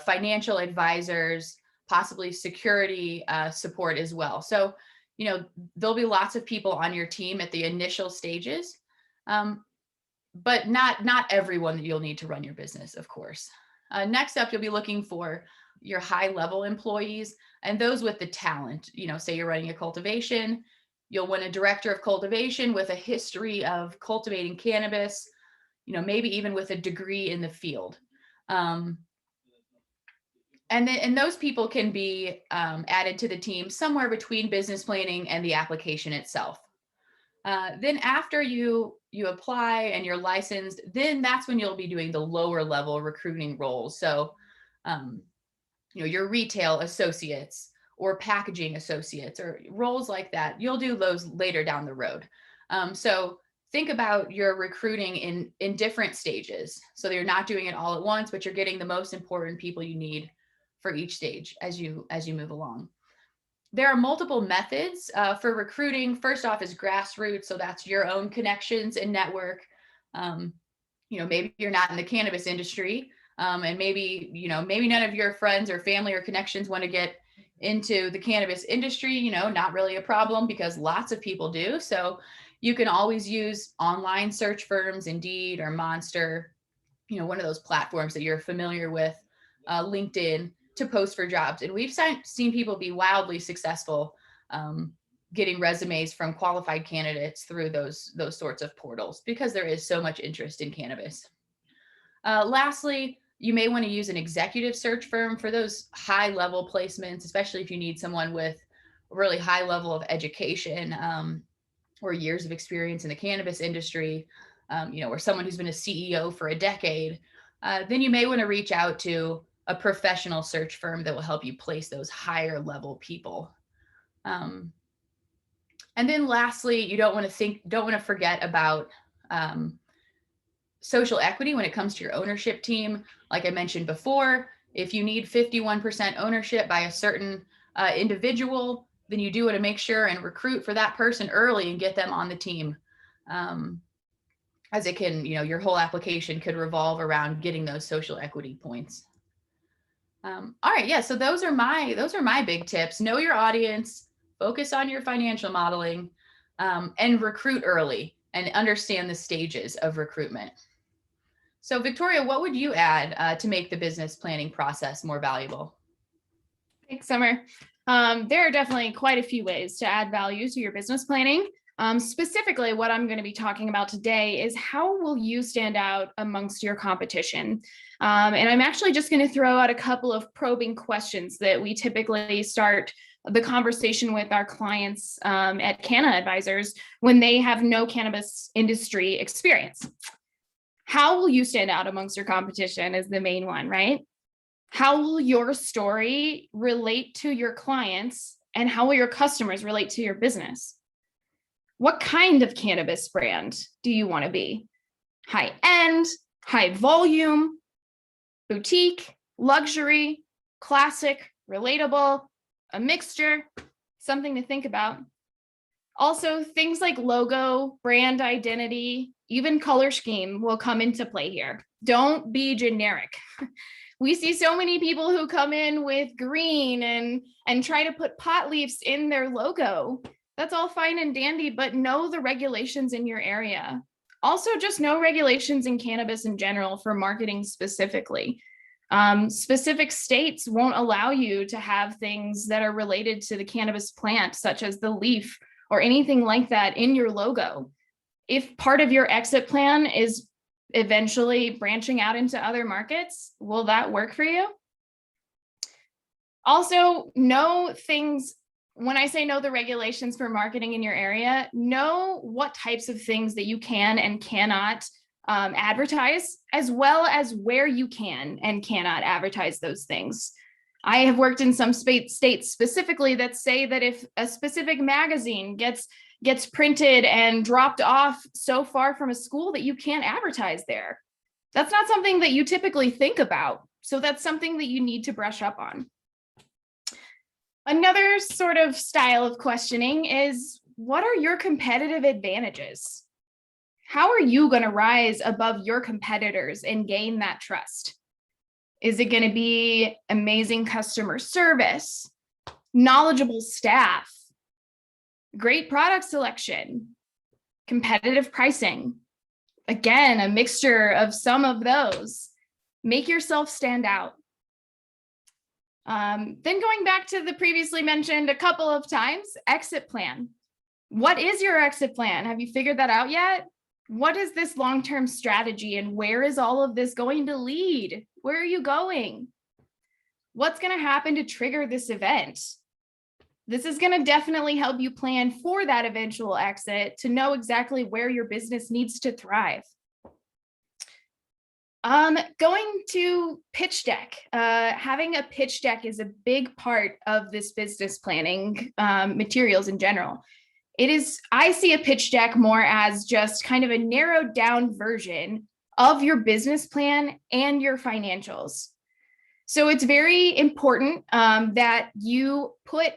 B: financial advisors, possibly security support as well. So, there'll be lots of people on your team at the initial stages, but not everyone that you'll need to run your business, of course. Next up, you'll be looking for your high level employees and those with the talent. Say you're running a cultivation, you'll want a director of cultivation with a history of cultivating cannabis, maybe even with a degree in the field. And those people can be added to the team somewhere between business planning and the application itself. Then after you apply and you're licensed, then that's when you'll be doing the lower level recruiting roles. So, your retail associates or packaging associates or roles like that, you'll do those later down the road. So think about your recruiting in different stages. So you're not doing it all at once, but you're getting the most important people you need for each stage as you move along. There are multiple methods for recruiting. First off is grassroots. So that's your own connections and network. Maybe you're not in the cannabis industry, and maybe none of your friends or family or connections want to get into the cannabis industry, not really a problem because lots of people do. So you can always use online search firms, Indeed or Monster, one of those platforms that you're familiar with, LinkedIn, to post for jobs. And we've seen people be wildly successful getting resumes from qualified candidates through those sorts of portals because there is so much interest in cannabis. Lastly, you may want to use an executive search firm for those high level placements, especially if you need someone with a really high level of education or years of experience in the cannabis industry, or someone who's been a CEO for a decade. Then you may want to reach out to a professional search firm that will help you place those higher level people. And then lastly, you don't want to forget about social equity when it comes to your ownership team. Like I mentioned before, if you need 51% ownership by a certain individual, then you do want to make sure and recruit for that person early and get them on the team. As it can, your whole application could revolve around getting those social equity points. All right. Yeah. So those are my big tips. Know your audience, focus on your financial modeling, and recruit early and understand the stages of recruitment. So Victoria, what would you add to make the business planning process more valuable?
C: Thanks, Summer. There are definitely quite a few ways to add value to your business planning. Specifically, what I'm going to be talking about today is how will you stand out amongst your competition? And I'm actually just going to throw out a couple of probing questions that we typically start the conversation with our clients at Canna Advisors when they have no cannabis industry experience. How will you stand out amongst your competition is the main one, right? How will your story relate to your clients, and how will your customers relate to your business? What kind of cannabis brand do you want to be? High end, high volume, boutique, luxury, classic, relatable, a mixture, something to think about. Also, things like logo, brand identity, even color scheme will come into play here. Don't be generic. We see so many people who come in with green and try to put pot leaves in their logo. That's all fine and dandy, but know the regulations in your area. Also, just know regulations in cannabis in general for marketing specifically. Specific states won't allow you to have things that are related to the cannabis plant, such as the leaf or anything like that in your logo. If part of your exit plan is eventually branching out into other markets, will that work for you? Also, know things. When I say know the regulations for marketing in your area, know what types of things that you can and cannot advertise, as well as where you can and cannot advertise those things. I have worked in some states specifically that say that if a specific magazine gets printed and dropped off so far from a school that you can't advertise there. That's not something that you typically think about. So that's something that you need to brush up on. Another sort of style of questioning is, what are your competitive advantages? How are you going to rise above your competitors and gain that trust? Is it going to be amazing customer service, knowledgeable staff, great product selection, competitive pricing? Again, a mixture of some of those. Make yourself stand out. Then going back to the previously mentioned a couple of times, exit plan. What is your exit plan? Have you figured that out yet? What is this long-term strategy, and where is all of this going to lead? Where are you going? What's going to happen to trigger this event? This is going to definitely help you plan for that eventual exit to know exactly where your business needs to thrive. Going to pitch deck. Having a pitch deck is a big part of this business planning materials in general. I see a pitch deck more as just kind of a narrowed down version of your business plan and your financials. So it's very important that you put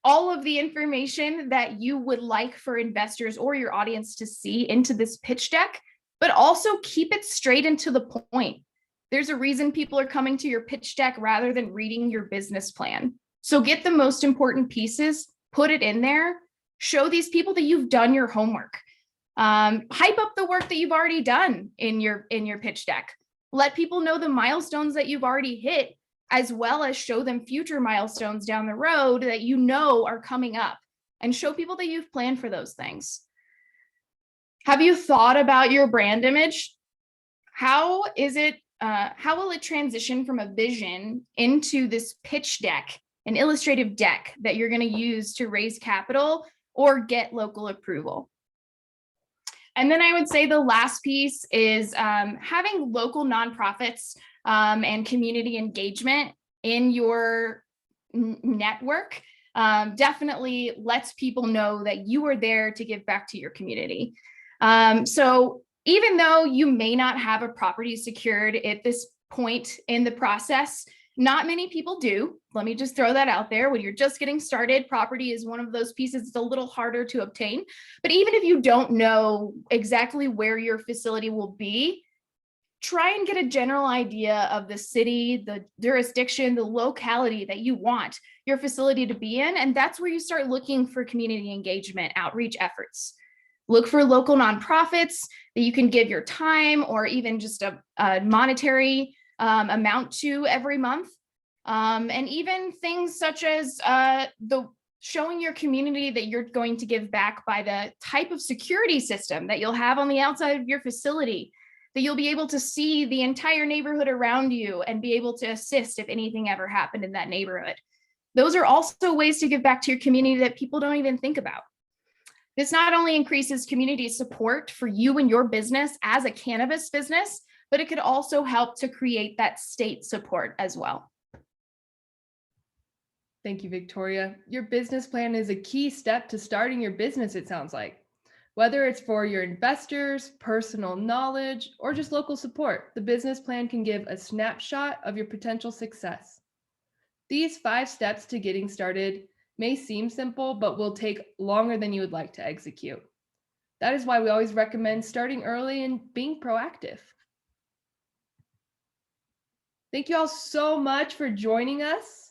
C: all of the information that you would like for investors or your audience to see into this pitch deck, but also keep it straight and to the point. There's a reason people are coming to your pitch deck rather than reading your business plan. So get the most important pieces, put it in there, show these people that you've done your homework. Hype up the work that you've already done in your pitch deck. Let people know the milestones that you've already hit, as well as show them future milestones down the road that you know are coming up, and show people that you've planned for those things. Have you thought about your brand image? How will it transition from a vision into this pitch deck, an illustrative deck that you're going to use to raise capital or get local approval? And then I would say the last piece is having local nonprofits and community engagement in your network definitely lets people know that you are there to give back to your community. So even though you may not have a property secured at this point in the process, not many people do. Let me just throw that out there. When you're just getting started, property is one of those pieces that's a little harder to obtain. But even if you don't know exactly where your facility will be, try and get a general idea of the city, the jurisdiction, the locality that you want your facility to be in. And that's where you start looking for community engagement outreach efforts. Look for local nonprofits that you can give your time or even just a monetary amount to every month. And even things such as showing your community that you're going to give back by the type of security system that you'll have on the outside of your facility, that you'll be able to see the entire neighborhood around you and be able to assist if anything ever happened in that neighborhood. Those are also ways to give back to your community that people don't even think about. This not only increases community support for you and your business as a cannabis business, but it could also help to create that state support as well.
A: Thank you, Victoria. Your business plan is a key step to starting your business, it sounds like. Whether it's for your investors, personal knowledge, or just local support, the business plan can give a snapshot of your potential success. These 5 steps to getting started may seem simple, but will take longer than you would like to execute. That is why we always recommend starting early and being proactive. Thank you all so much for joining us.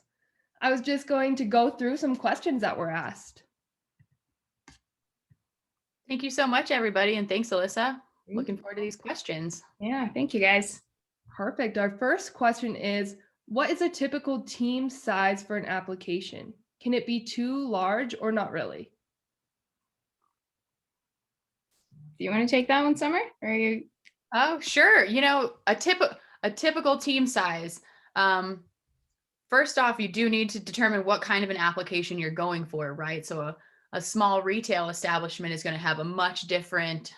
A: I was just going to go through some questions that were asked.
B: Thank you so much, everybody. And thanks, Alyssa. Looking forward to these questions.
C: Yeah, thank you guys.
A: Perfect. Our first question is, what is a typical team size for an application? Can it be too large or not really?
C: Do you want to take that one, Summer? Or are you?
B: Oh, sure. A typical team size. First off, you do need to determine what kind of an application you're going for, right? So a small retail establishment is going to have a much different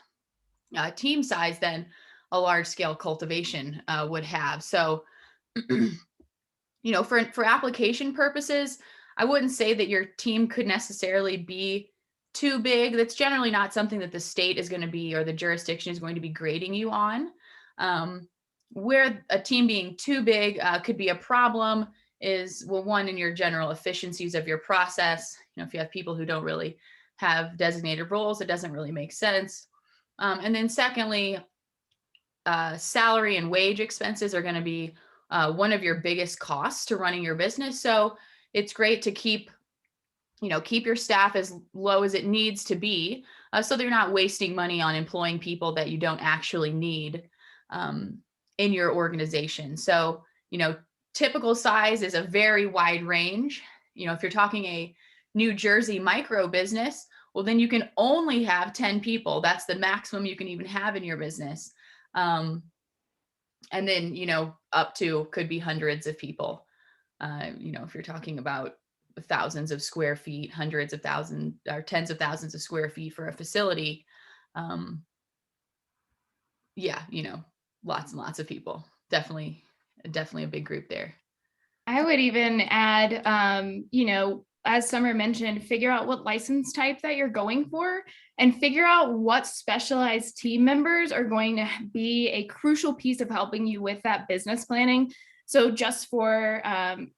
B: team size than a large scale cultivation would have. So, for application purposes, I wouldn't say that your team could necessarily be too big. That's generally not something that the state is going to be, or the jurisdiction is going to be grading you on. Where a team being too big could be a problem is, well, one, in your general efficiencies of your process. If you have people who don't really have designated roles, it doesn't really make sense. And then secondly, salary and wage expenses are going to be one of your biggest costs to running your business. So it's great to keep your staff as low as it needs to be, so they're not wasting money on employing people that you don't actually need in your organization. So, typical size is a very wide range. If you're talking a New Jersey micro business, well, then you can only have 10 people. That's the maximum you can even have in your business. And then, up to could be hundreds of people. If you're talking about thousands of square feet, hundreds of thousands or tens of thousands of square feet for a facility. Lots and lots of people. Definitely a big group there.
C: I would even add, as Summer mentioned, figure out what license type that you're going for and figure out what specialized team members are going to be a crucial piece of helping you with that business planning. So just for an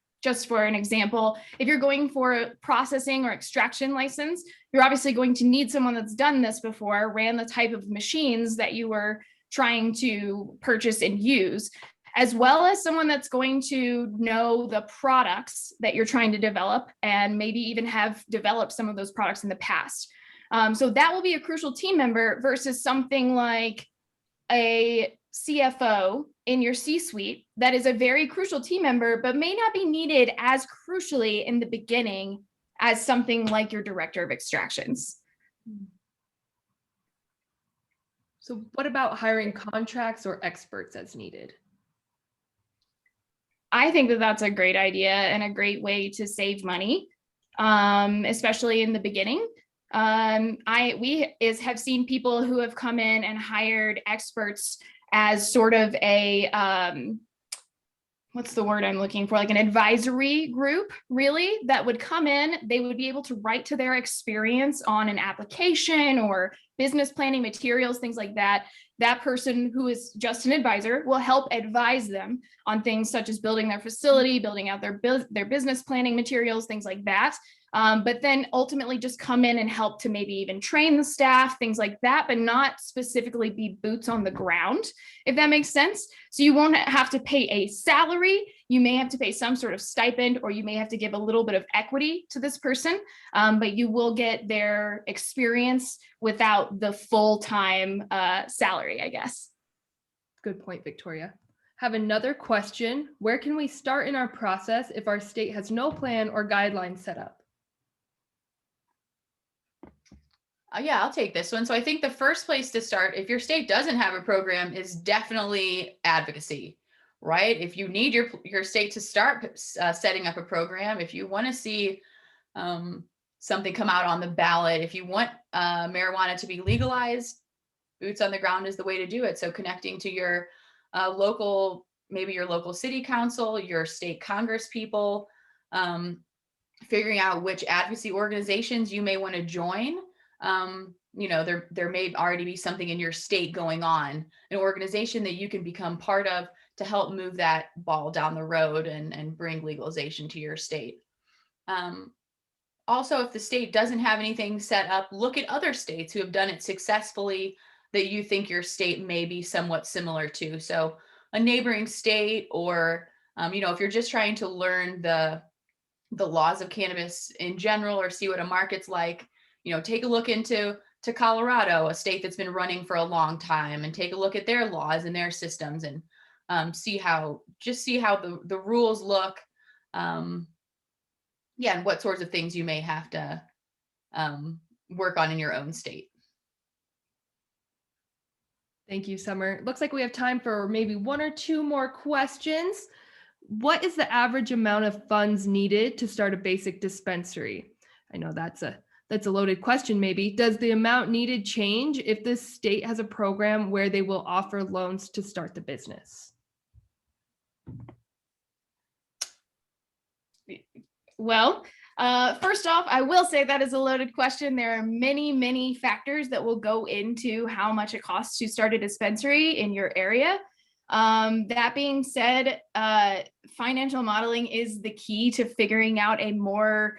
C: example, if you're going for a processing or extraction license, you're obviously going to need someone that's done this before, ran the type of machines that you were trying to purchase and use, as well as someone that's going to know the products that you're trying to develop and maybe even have developed some of those products in the past. So that will be a crucial team member versus something like a CFO in your C-suite that is a very crucial team member, but may not be needed as crucially in the beginning as something like your director of extractions.
A: So what about hiring contracts or experts as needed?
C: I think that that's a great idea and a great way to save money, especially in the beginning. We have seen people who have come in and hired experts as sort of a, what's the word I'm looking for? Like an advisory group, really, that would come in. They would be able to write to their experience on an application or business planning materials, things like that. That person who is just an advisor will help advise them on things such as building their facility, building out their business planning materials, things like that. But then ultimately just come in and help to maybe even train the staff, things like that, but not specifically be boots on the ground, if that makes sense. So you won't have to pay a salary. You may have to pay some sort of stipend, or you may have to give a little bit of equity to this person, but you will get their experience without the full-time salary, I guess.
A: Good point, Victoria. Have another question. Where can we start in our process if our state has no plan or guidelines set up?
B: Yeah, I'll take this one. So I think the first place to start, if your state doesn't have a program, is definitely advocacy, right? If you need your state to start setting up a program, if you want to see um, something come out on the ballot, if you want marijuana to be legalized, boots on the ground is the way to do it. So connecting to your local, maybe your local city council, your state congress people, um, figuring out which advocacy organizations you may want to join. There may already be something in your state going on, an organization that you can become part of to help move that ball down the road and bring legalization to your state. Also, if the state doesn't have anything set up, look at other states who have done it successfully that you think your state may be somewhat similar to. So a neighboring state, or if you're just trying to learn the laws of cannabis in general, or see what a market's like, take a look into Colorado, a state that's been running for a long time, and take a look at their laws and their systems, and see how the rules look. And what sorts of things you may have to work on in your own state.
A: Thank you, Summer. Looks like we have time for maybe one or two more questions. What is the average amount of funds needed to start a basic dispensary? I know that's a loaded question maybe. Does the amount needed change if the state has a program where they will offer loans to start the business?
C: Well, first off, I will say that is a loaded question. There are many, many factors that will go into how much it costs to start a dispensary in your area. That being said, financial modeling is the key to figuring out a more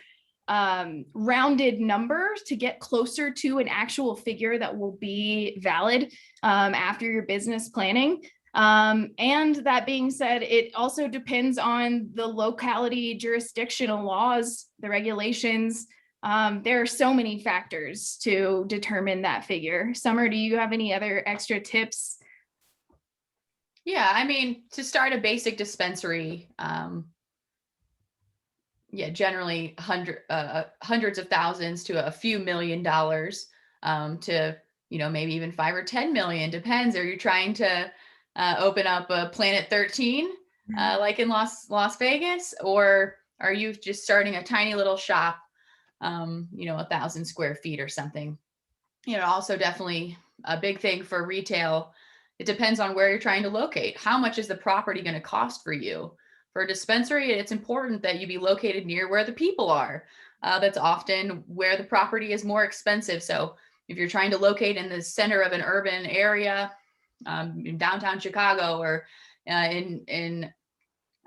C: rounded number to get closer to an actual figure that will be valid after your business planning. And that being said, it also depends on the locality, jurisdictional laws, the regulations. There are so many factors to determine that figure. Summer, do you have any other extra tips?
B: Yeah, I mean, to start a basic dispensary, generally hundreds of thousands to a few $1 million, to maybe even 5 or 10 million, depends. Are you trying to open up a Planet 13 like in Las Vegas, or are you just starting a tiny little shop, 1,000 square feet or something? Also definitely a big thing for retail. It depends on where you're trying to locate. How much is the property going to cost for you? For a dispensary, it's important that you be located near where the people are. That's often where the property is more expensive. So if you're trying to locate in the center of an urban area, in downtown Chicago, or in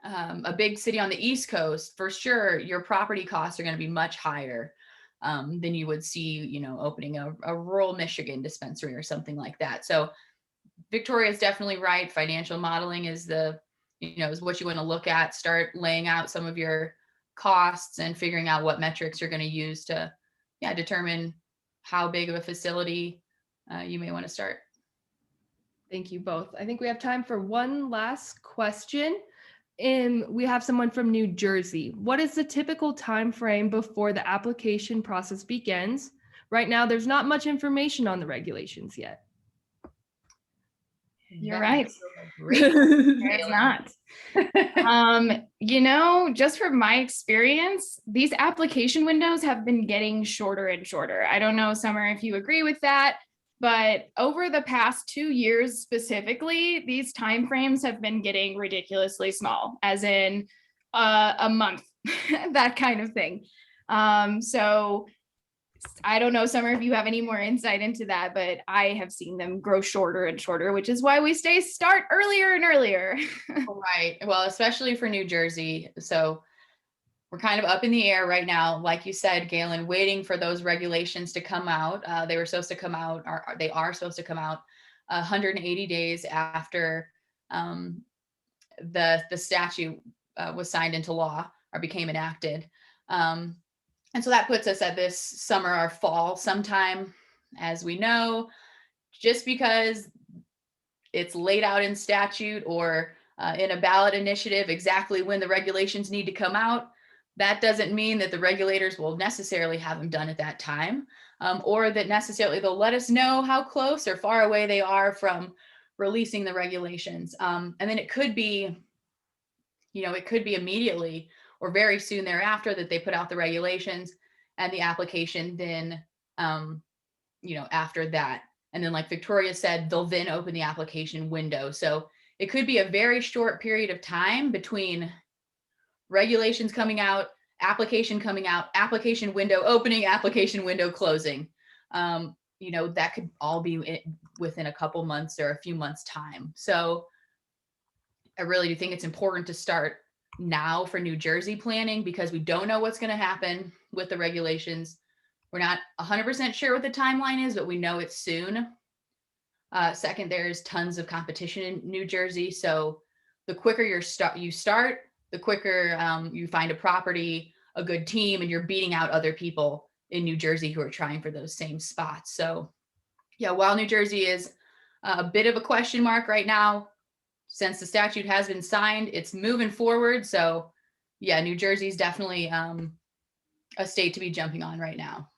B: a big city on the East Coast, for sure, your property costs are going to be much higher than you would see, opening a rural Michigan dispensary or something like that. So Victoria is definitely right. Financial modeling is is what you want to look at. Start laying out some of your costs and figuring out what metrics you're going to use to, determine how big of a facility you may want to start.
A: Thank you both. I think we have time for one last question. And we have someone from New Jersey. What is the typical time frame before the application process begins? Right now, there's not much information on the regulations yet.
C: You're right. It's not. Just from my experience, these application windows have been getting shorter and shorter. I don't know, Summer, if you agree with that, but over the past 2 years specifically, these timeframes have been getting ridiculously small, as in a month, that kind of thing. So I don't know, Summer, if you have any more insight into that, but I have seen them grow shorter and shorter, which is why we start earlier and earlier.
B: Right. Well, especially for New Jersey. So we're kind of up in the air right now. Like you said, Galen, waiting for those regulations to come out. They were supposed to come out, or they are supposed to come out 180 days after the statute was signed into law or became enacted. And so that puts us at this summer or fall sometime, as we know. Just because it's laid out in statute or in a ballot initiative exactly when the regulations need to come out, that doesn't mean that the regulators will necessarily have them done at that time. or that necessarily they'll let us know how close or far away they are from releasing the regulations. And then it could be, it could be immediately or very soon thereafter that they put out the regulations and the application then, after that. And then like Victoria said, they'll then open the application window. So it could be a very short period of time between regulations coming out, application coming out, application window opening, application window closing. That could all be within a couple months or a few months time. So I really do think it's important to start now for New Jersey planning, because we don't know what's going to happen with the regulations. We're not 100% sure what the timeline is, but we know it's soon. Second, there's tons of competition in New Jersey. So the quicker you start, the quicker you find a property, a good team, and you're beating out other people in New Jersey who are trying for those same spots. So yeah, while New Jersey is a bit of a question mark right now, since the statute has been signed, it's moving forward. So yeah, New Jersey is definitely a state to be jumping on right now.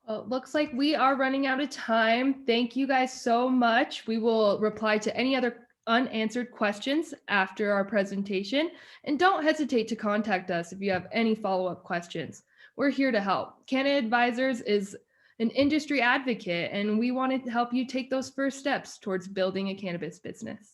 A: Well, it looks like we are running out of time. Thank you guys so much. We will reply to any other unanswered questions after our presentation. And don't hesitate to contact us if you have any follow-up questions. We're here to help. Cannabis Advisors is an industry advocate, and we want to help you take those first steps towards building a cannabis business.